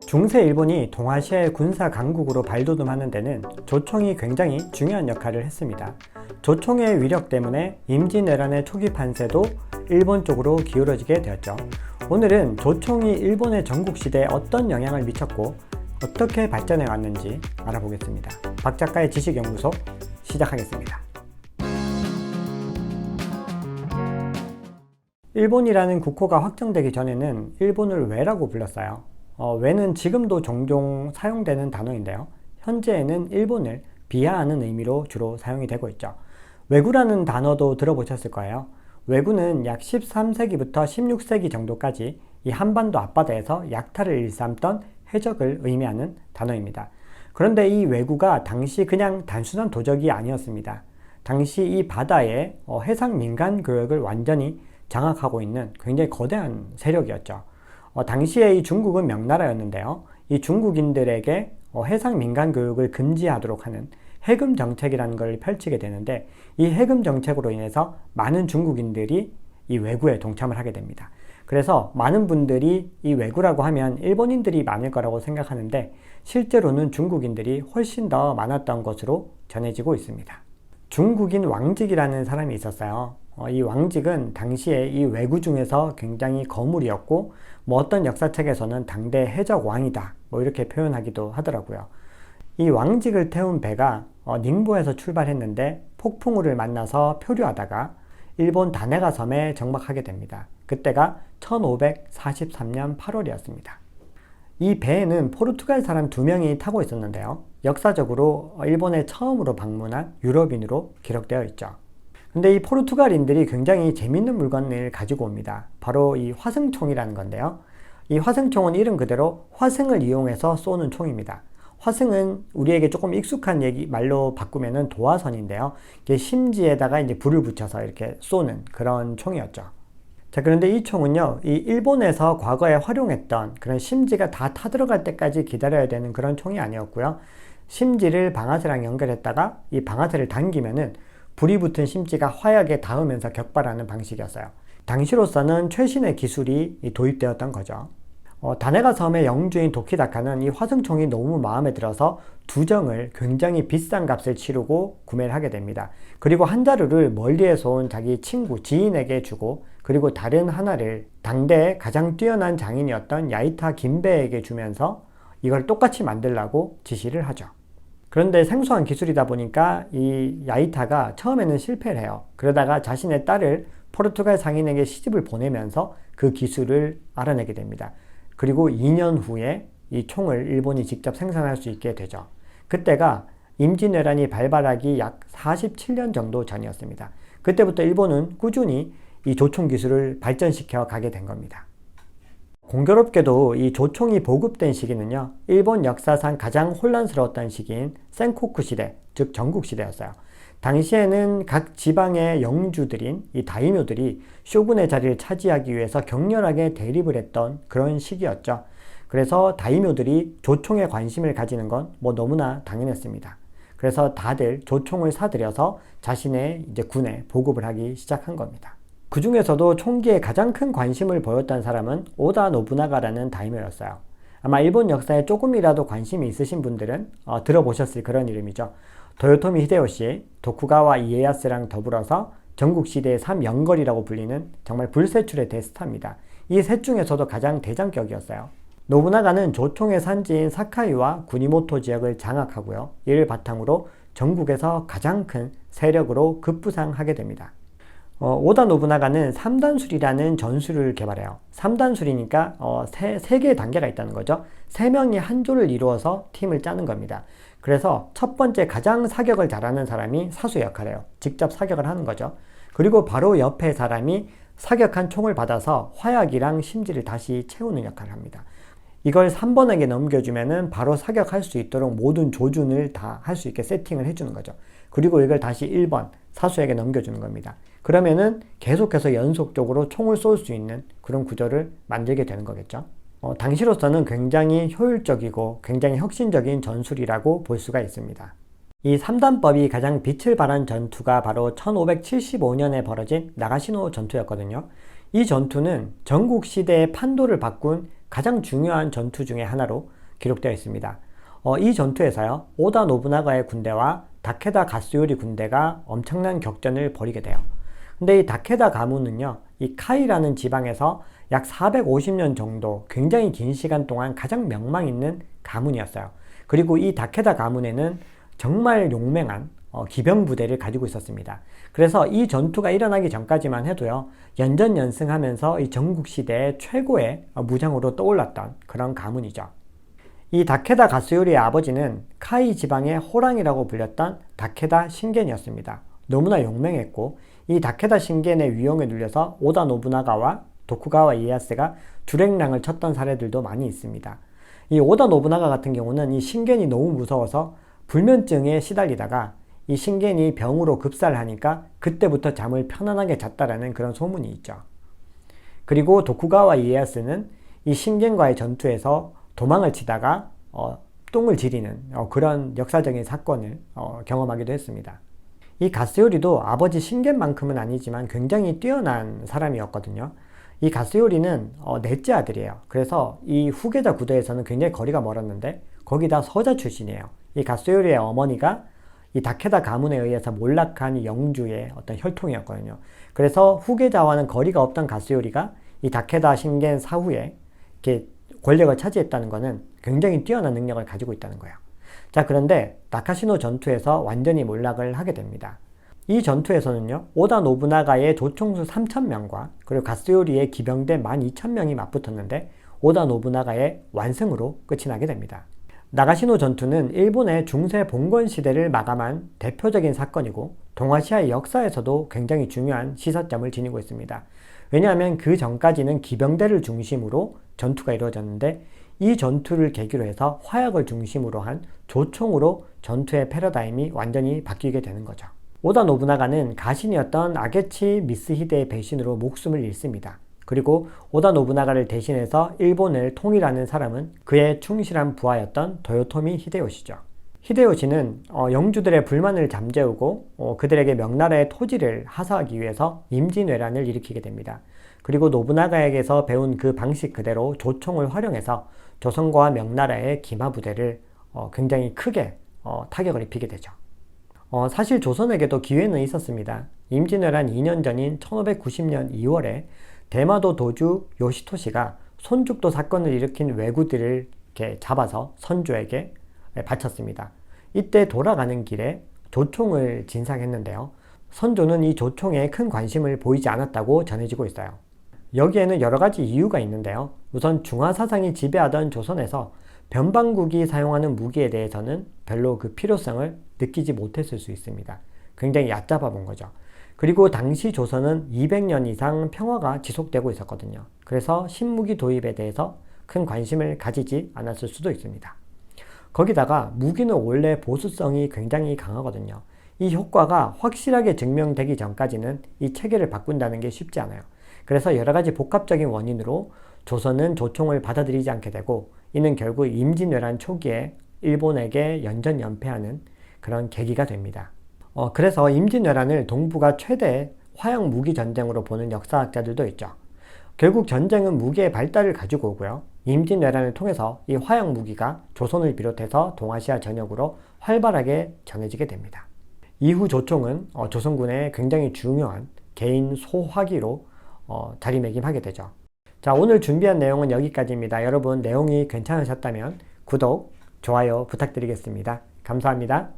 중세 일본이 동아시아의 군사 강국으로 발돋움하는 데는 조총이 굉장히 중요한 역할을 했습니다. 조총의 위력 때문에 임진왜란의 초기 판세도 일본 쪽으로 기울어지게 되었죠. 오늘은 조총이 일본의 전국시대에 어떤 영향을 미쳤고 어떻게 발전해 왔는지 알아보겠습니다. 박 작가의 지식연구소 시작하겠습니다. 일본이라는 국호가 확정되기 전에는 일본을 왜라고 불렀어요. 왜는 지금도 종종 사용되는 단어인데요. 현재에는 일본을 비하하는 의미로 주로 사용이 되고 있죠. 왜구라는 단어도 들어보셨을 거예요. 왜구는 약 13세기부터 16세기 정도까지 이 한반도 앞바다에서 약탈을 일삼던 해적을 의미하는 단어입니다. 그런데 이 왜구가 당시 그냥 단순한 도적이 아니었습니다. 당시 이 바다의 해상 민간 교역을 완전히 장악하고 있는 굉장히 거대한 세력이었죠. 당시에 이 중국은 명나라였는데요. 이 중국인들에게 해상 민간 교육을 금지하도록 하는 해금 정책이라는 걸 펼치게 되는데, 이 해금 정책으로 인해서 많은 중국인들이 이 왜구에 동참을 하게 됩니다. 그래서 많은 분들이 이 왜구라고 하면 일본인들이 많을 거라고 생각하는데, 실제로는 중국인들이 훨씬 더 많았던 것으로 전해지고 있습니다. 중국인 왕직이라는 사람이 있었어요. 이 왕직은 당시에 이 왜구 중에서 굉장히 거물이었고, 어떤 역사책에서는 당대 해적 왕이다 이렇게 표현하기도 하더라고요. 이 왕직을 태운 배가 닝보에서 출발했는데 폭풍우를 만나서 표류하다가 일본 다네가 섬에 정박하게 됩니다. 그때가 1543년 8월이었습니다. 이 배에는 포르투갈 사람 2명이 타고 있었는데요. 역사적으로 일본에 처음으로 방문한 유럽인으로 기록되어 있죠. 근데 이 포르투갈인들이 굉장히 재밌는 물건을 가지고 옵니다. 바로 이 화승총이라는 건데요. 이 화승총은 이름 그대로 화승을 이용해서 쏘는 총입니다. 화승은 우리에게 조금 익숙한 말로 바꾸면은 도화선인데요. 이게 심지에다가 이제 불을 붙여서 이렇게 쏘는 그런 총이었죠. 자, 그런데 이 총은요, 이 일본에서 과거에 활용했던 그런 심지가 다 타들어갈 때까지 기다려야 되는 그런 총이 아니었고요. 심지를 방아쇠랑 연결했다가 이 방아쇠를 당기면은 불이 붙은 심지가 화약에 닿으면서 격발하는 방식이었어요. 당시로서는 최신의 기술이 도입되었던 거죠. 다네가 섬의 영주인 도키다카는 이 화승총이 너무 마음에 들어서 2정을 굉장히 비싼 값을 치르고 구매를 하게 됩니다. 그리고 한 자루를 멀리에서 온 자기 친구, 지인에게 주고, 그리고 다른 하나를 당대의 가장 뛰어난 장인이었던 야이타 김베에게 주면서 이걸 똑같이 만들라고 지시를 하죠. 그런데 생소한 기술이다 보니까 이 야이타가 처음에는 실패를 해요. 그러다가 자신의 딸을 포르투갈 상인에게 시집을 보내면서 그 기술을 알아내게 됩니다. 그리고 2년 후에 이 총을 일본이 직접 생산할 수 있게 되죠. 그때가 임진왜란이 발발하기 약 47년 정도 전이었습니다. 그때부터 일본은 꾸준히 이 조총 기술을 발전시켜 가게 된 겁니다. 공교롭게도 이 조총이 보급된 시기는요, 일본 역사상 가장 혼란스러웠던 시기인 센코쿠 시대, 즉 전국 시대였어요. 당시에는 각 지방의 영주들인 이 다이묘들이 쇼군의 자리를 차지하기 위해서 격렬하게 대립을 했던 그런 시기였죠. 그래서 다이묘들이 조총에 관심을 가지는 건 너무나 당연했습니다. 그래서 다들 조총을 사들여서 자신의 이제 군에 보급을 하기 시작한 겁니다. 그 중에서도 총기에 가장 큰 관심을 보였던 사람은 오다 노부나가라는 다이묘였어요. 아마 일본 역사에 조금이라도 관심이 있으신 분들은 들어보셨을 그런 이름이죠. 도요토미 히데요시, 도쿠가와 이에야스랑 더불어서 전국시대의 3영걸이라고 불리는 정말 불세출의 대스타입니다. 이 셋 중에서도 가장 대장격이었어요. 노부나가는 조총의 산지인 사카이와 구니모토 지역을 장악하고요. 이를 바탕으로 전국에서 가장 큰 세력으로 급부상하게 됩니다. 오다 노부나가는 3단술이라는 전술을 개발해요. 3단술이니까 세 개의 단계가 있다는 거죠. 3명이 한 조를 이루어서 팀을 짜는 겁니다. 그래서 첫 번째 가장 사격을 잘하는 사람이 사수의 역할을 해요. 직접 사격을 하는 거죠. 그리고 바로 옆에 사람이 사격한 총을 받아서 화약이랑 심지를 다시 채우는 역할을 합니다. 이걸 3번에게 넘겨주면은 바로 사격할 수 있도록 모든 조준을 다 할 수 있게 세팅을 해주는 거죠. 그리고 이걸 다시 1번 사수에게 넘겨주는 겁니다. 그러면은 계속해서 연속적으로 총을 쏠 수 있는 그런 구조를 만들게 되는 거겠죠. 당시로서는 굉장히 효율적이고 굉장히 혁신적인 전술이라고 볼 수가 있습니다. 이 3단법이 가장 빛을 발한 전투가 바로 1575년에 벌어진 나가시노 전투였거든요. 이 전투는 전국 시대의 판도를 바꾼 가장 중요한 전투 중에 하나로 기록되어 있습니다. 이 전투에서요, 오다 노부나가의 군대와 다케다 가스요리 군대가 엄청난 격전을 벌이게 돼요. 근데 이 다케다 가문은요, 이 카이라는 지방에서 약 450년 정도 굉장히 긴 시간 동안 가장 명망 있는 가문이었어요. 그리고 이 다케다 가문에는 정말 용맹한 기병 부대를 가지고 있었습니다. 그래서 이 전투가 일어나기 전까지만 해도요, 연전연승하면서 이 전국시대의 최고의 무장으로 떠올랐던 그런 가문이죠. 이 다케다 가스요리의 아버지는 카이 지방의 호랑이라고 불렸던 다케다 신겐이었습니다. 너무나 용맹했고, 이 다케다 신겐의 위용에 눌려서 오다 노부나가와 도쿠가와 이에야스가 주랭랑을 쳤던 사례들도 많이 있습니다. 이 오다 노부나가 같은 경우는 이 신겐이 너무 무서워서 불면증에 시달리다가 이 신겐이 병으로 급살하니까 그때부터 잠을 편안하게 잤다라는 그런 소문이 있죠. 그리고 도쿠가와 이에야스는 이 신겐과의 전투에서 도망을 치다가 똥을 지리는 그런 역사적인 사건을 경험하기도 했습니다. 이 가스요리도 아버지 신겐만큼은 아니지만 굉장히 뛰어난 사람이었거든요. 이 가스요리는 넷째 아들이에요. 그래서 이 후계자 구도에서는 굉장히 거리가 멀었는데 거기다 서자 출신이에요. 이 가스요리의 어머니가 이 다케다 가문에 의해서 몰락한 영주의 어떤 혈통이었거든요. 그래서 후계자와는 거리가 없던 가스요리가 이 다케다 신겐 사후에 이렇게 권력을 차지했다는 것은 굉장히 뛰어난 능력을 가지고 있다는 거예요. 자, 그런데 나카시노 전투에서 완전히 몰락을 하게 됩니다. 이 전투에서는요, 오다 노부나가의 조총수 3,000명과 그리고 가스요리의 기병대 12,000명이 맞붙었는데 오다 노부나가의 완승으로 끝이 나게 됩니다. 나가시노 전투는 일본의 중세 봉건 시대를 마감한 대표적인 사건이고 동아시아의 역사에서도 굉장히 중요한 시사점을 지니고 있습니다. 왜냐하면 그 전까지는 기병대를 중심으로 전투가 이루어졌는데 이 전투를 계기로 해서 화약을 중심으로 한 조총으로 전투의 패러다임이 완전히 바뀌게 되는 거죠. 오다 노부나가는 가신이었던 아게치 미스히데의 배신으로 목숨을 잃습니다. 그리고 오다 노부나가를 대신해서 일본을 통일하는 사람은 그의 충실한 부하였던 도요토미 히데요시죠. 히데요시는 영주들의 불만을 잠재우고 그들에게 명나라의 토지를 하사하기 위해서 임진왜란을 일으키게 됩니다. 그리고 노부나가에게서 배운 그 방식 그대로 조총을 활용해서 조선과 명나라의 기마부대를 굉장히 크게 타격을 입히게 되죠. 사실 조선에게도 기회는 있었습니다. 임진왜란 2년 전인 1590년 2월에 대마도 도주 요시토시가 손죽도 사건을 일으킨 왜구들을 이렇게 잡아서 선조에게 바쳤습니다. 이때 돌아가는 길에 조총을 진상했는데요. 선조는 이 조총에 큰 관심을 보이지 않았다고 전해지고 있어요. 여기에는 여러 가지 이유가 있는데요. 우선 중화사상이 지배하던 조선에서 변방국이 사용하는 무기에 대해서는 별로 그 필요성을 느끼지 못했을 수 있습니다. 굉장히 얕잡아 본 거죠. 그리고 당시 조선은 200년 이상 평화가 지속되고 있었거든요. 그래서 신무기 도입에 대해서 큰 관심을 가지지 않았을 수도 있습니다. 거기다가 무기는 원래 보수성이 굉장히 강하거든요. 이 효과가 확실하게 증명되기 전까지는 이 체계를 바꾼다는 게 쉽지 않아요. 그래서 여러 가지 복합적인 원인으로 조선은 조총을 받아들이지 않게 되고 이는 결국 임진왜란 초기에 일본에게 연전연패하는 그런 계기가 됩니다. 그래서 임진왜란을 동북아 최대 화약 무기 전쟁으로 보는 역사학자들도 있죠. 결국 전쟁은 무기의 발달을 가지고 오고요. 임진왜란을 통해서 이 화약 무기가 조선을 비롯해서 동아시아 전역으로 활발하게 전해지게 됩니다. 이후 조총은 조선군의 굉장히 중요한 개인 소화기로 자리매김하게 되죠. 자, 오늘 준비한 내용은 여기까지입니다. 여러분 내용이 괜찮으셨다면 구독, 좋아요 부탁드리겠습니다. 감사합니다.